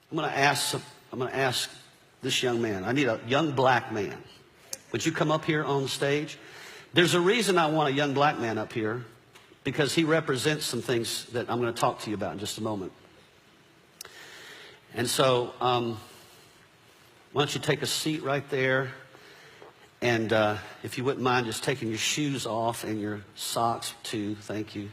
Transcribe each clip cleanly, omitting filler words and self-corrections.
I'm going to ask this young man. I need a young black man. Would you come up here on the stage? There's a reason I want a young black man up here, because he represents some things that I'm going to talk to you about in just a moment. And so, why don't you take a seat right there? And if you wouldn't mind just taking your shoes off and your socks too, thank you.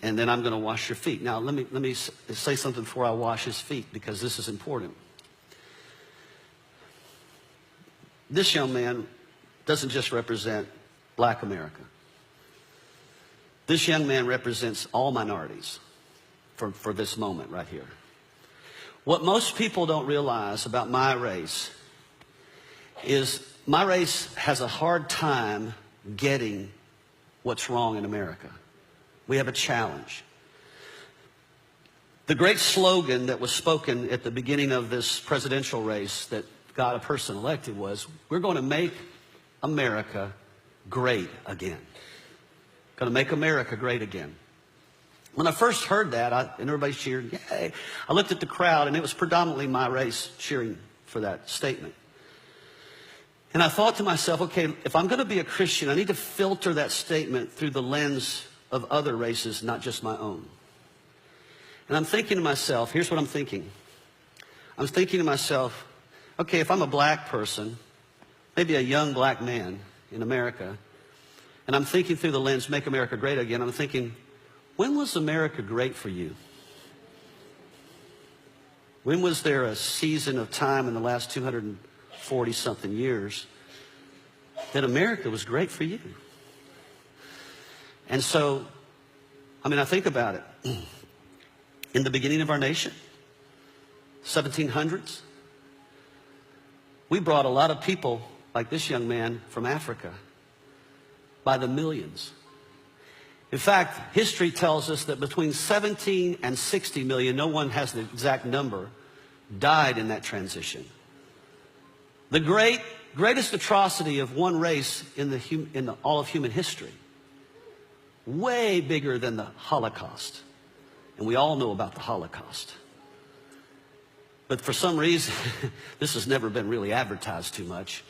And then I'm going to wash your feet. Now, let me say something before I wash his feet, because this is important. This young man doesn't just represent black America. This young man represents all minorities for this moment right here. What most people don't realize about my race is my race has a hard time getting what's wrong in America. We have a challenge. The great slogan that was spoken at the beginning of this presidential race that got a person elected was, we're going to make America great again. Going to make America great again. When I first heard that, and everybody cheered, yay, I looked at the crowd, and it was predominantly my race cheering for that statement. And I thought to myself, okay, if I'm going to be a Christian, I need to filter that statement through the lens of other races, not just my own. And I'm thinking to myself, here's what I'm thinking. I'm thinking to myself, okay, if I'm a black person, maybe a young black man in America, and I'm thinking through the lens, make America great again, I'm thinking, when was America great for you? When was there a season of time in the last 240-something years that America was great for you? And so, I think about it. In the beginning of our nation, 1700s, we brought a lot of people like this young man from Africa by the millions. In fact, history tells us that between 17 and 60 million, no one has the exact number, died in that transition. The greatest atrocity of one race in all of human history. Way bigger than the Holocaust. And we all know about the Holocaust. But for some reason, this has never been really advertised too much,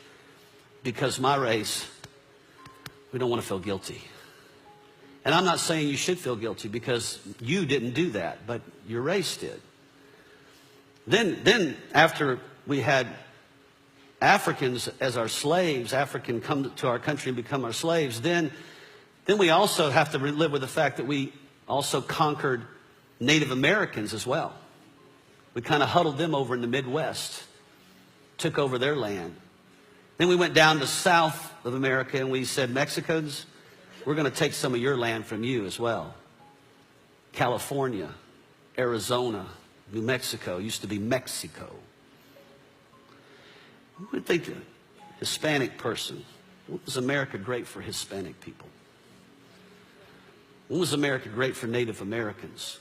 because my race, we don't want to feel guilty. And I'm not saying you should feel guilty, because you didn't do that, but your race did. Then after we had Africans as our slaves, African come to our country and become our slaves, then we also have to live with the fact that we also conquered Native Americans as well. We kind of huddled them over in the Midwest, took over their land. Then we went down to south of America and we said, Mexicans, we're going to take some of your land from you as well. California, Arizona, New Mexico, used to be Mexico. Who would think a Hispanic person? What was America great for Hispanic people? When was America great for Native Americans?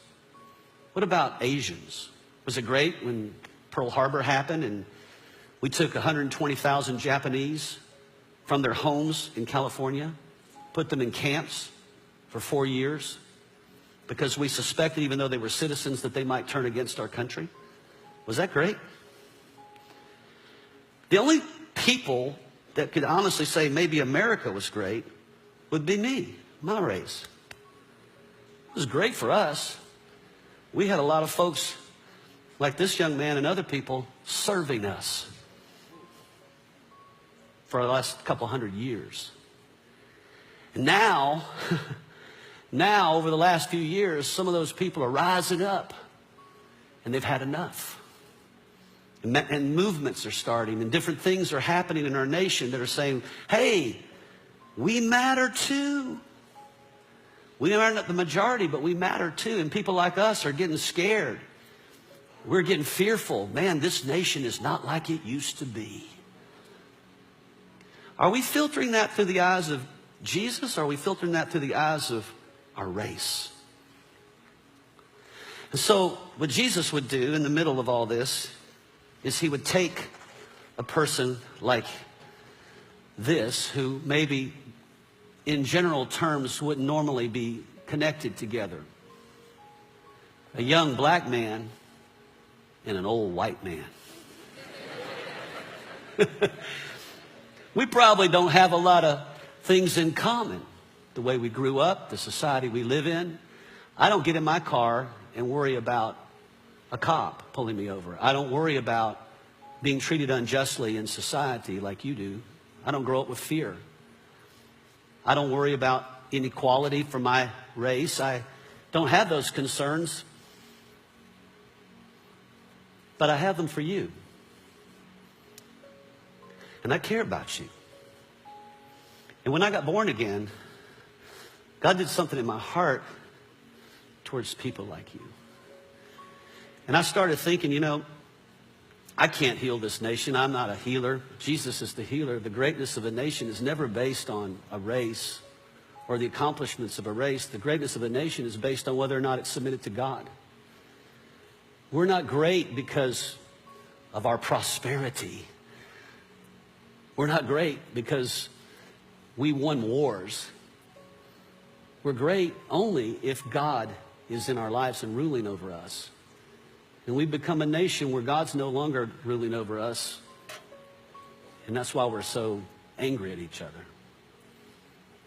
What about Asians? Was it great when Pearl Harbor happened and we took 120,000 Japanese from their homes in California, put them in camps for 4 years because we suspected, even though they were citizens, that they might turn against our country? Was that great? The only people that could honestly say maybe America was great would be me, my race. It was great for us. We had a lot of folks like this young man and other people serving us for the last couple hundred years. And now, over the last few years, some of those people are rising up and they've had enough. And movements are starting and different things are happening in our nation that are saying, hey, we matter too. We are not the majority, but we matter too. And people like us are getting scared. We're getting fearful. Man, this nation is not like it used to be. Are we filtering that through the eyes of Jesus, or are we filtering that through the eyes of our race? And so what Jesus would do in the middle of all this is he would take a person like this, who maybe in general terms wouldn't normally be connected together. A young black man and an old white man. We probably don't have a lot of things in common. The way we grew up, the society we live in. I don't get in my car and worry about a cop pulling me over. I don't worry about being treated unjustly in society like you do. I don't grow up with fear. I don't worry about inequality for my race. I don't have those concerns. But I have them for you. And I care about you. And when I got born again, God did something in my heart towards people like you. And I started thinking, you know, I can't heal this nation. I'm not a healer. Jesus is the healer. The greatness of a nation is never based on a race or the accomplishments of a race. The greatness of a nation is based on whether or not it's submitted to God. We're not great because of our prosperity. We're not great because we won wars. We're great only if God is in our lives and ruling over us. And we've become a nation where God's no longer ruling over us. And that's why we're so angry at each other.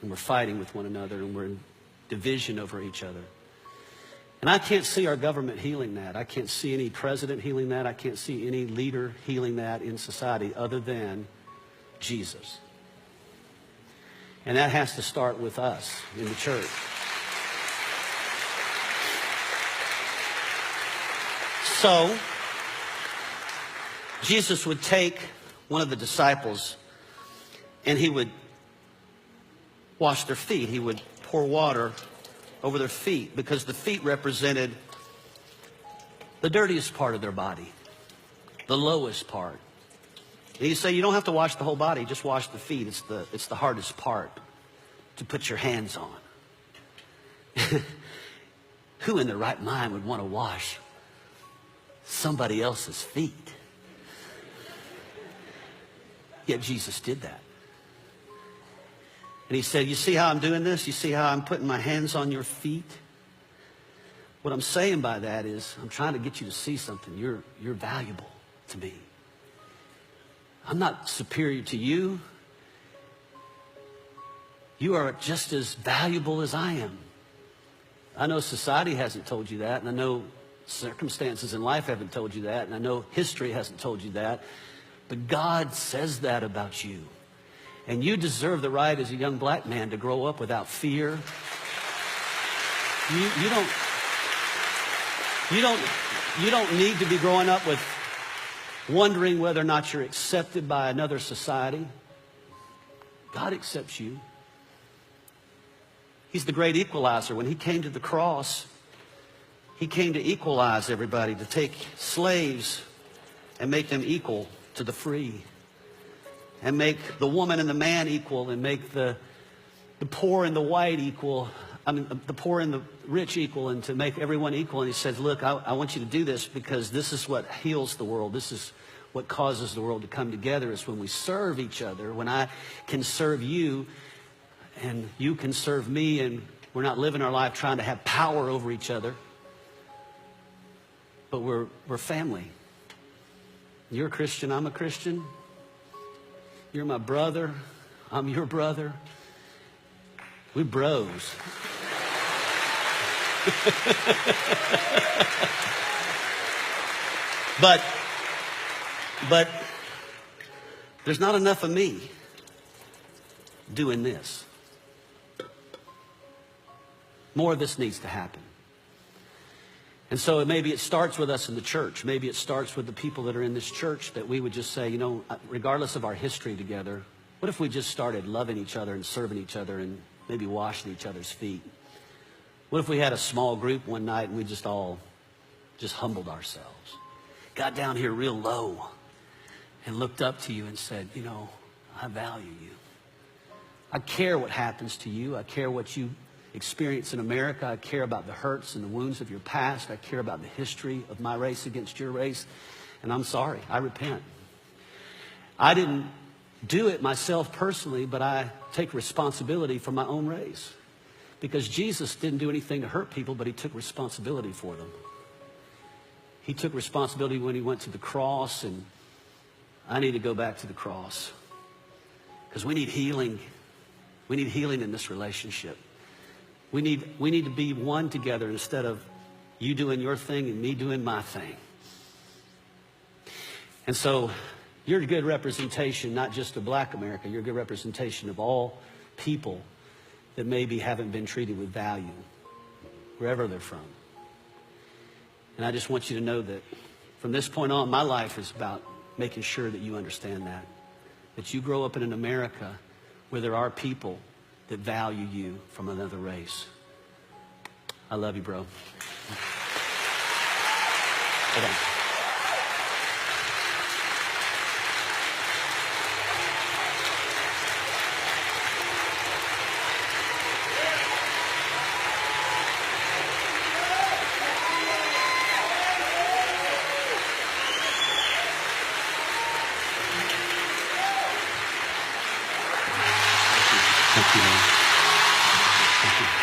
And we're fighting with one another, and we're in division over each other. And I can't see our government healing that. I can't see any president healing that. I can't see any leader healing that in society other than Jesus. And that has to start with us in the church. So, Jesus would take one of the disciples and he would wash their feet. He would pour water over their feet because the feet represented the dirtiest part of their body, the lowest part. And you say, you don't have to wash the whole body, just wash the feet. It's the hardest part to put your hands on. Who in their right mind would want to wash somebody else's feet? Yet Jesus did that. And he said, you see how I'm doing this? You see how I'm putting my hands on your feet? What I'm saying by that is I'm trying to get you to see something. You're valuable to me. I'm not superior to you. You are just as valuable as I am. I know society hasn't told you that, and I know circumstances in life haven't told you that, and I know history hasn't told you that, but God says that about you. And you deserve the right as a young black man to grow up without fear. You don't need to be growing up with wondering whether or not you're accepted by another society. God accepts you. He's the great equalizer. When he came to the cross, he came to equalize everybody, to take slaves and make them equal to the free, and make the woman and the man equal, and make the poor and the white equal, the poor and the rich equal, and to make everyone equal. And he says, look, I want you to do this because this is what heals the world. This is what causes the world to come together, is when we serve each other, when I can serve you and you can serve me, and we're not living our life trying to have power over each other, but we're family. You're a Christian, I'm a Christian. You're my brother, I'm your brother. We bros. But there's not enough of me doing this. More of this needs to happen. And so maybe it starts with us in the church. Maybe it starts with the people that are in this church, that we would just say, you know, regardless of our history together, what if we just started loving each other and serving each other and maybe washing each other's feet? What if we had a small group one night and we just all just humbled ourselves, got down here real low and looked up to you and said, you know, I value you. I care what happens to you. I care what you experience in America. I care about the hurts and the wounds of your past. I care about the history of my race against your race. And I'm sorry. I repent. I didn't do it myself personally, but I take responsibility for my own race. Because Jesus didn't do anything to hurt people, but he took responsibility for them. He took responsibility when he went to the cross, and I need to go back to the cross because we need healing. We need healing in this relationship. We need to be one together instead of you doing your thing and me doing my thing. And so you're a good representation, not just of Black America. You're a good representation of all people that maybe haven't been treated with value, wherever they're from. And I just want you to know that from this point on, my life is about making sure that you understand that you grow up in an America where there are people that value you from another race. I love you, bro. Hold on. Thank you, Lord. Thank you.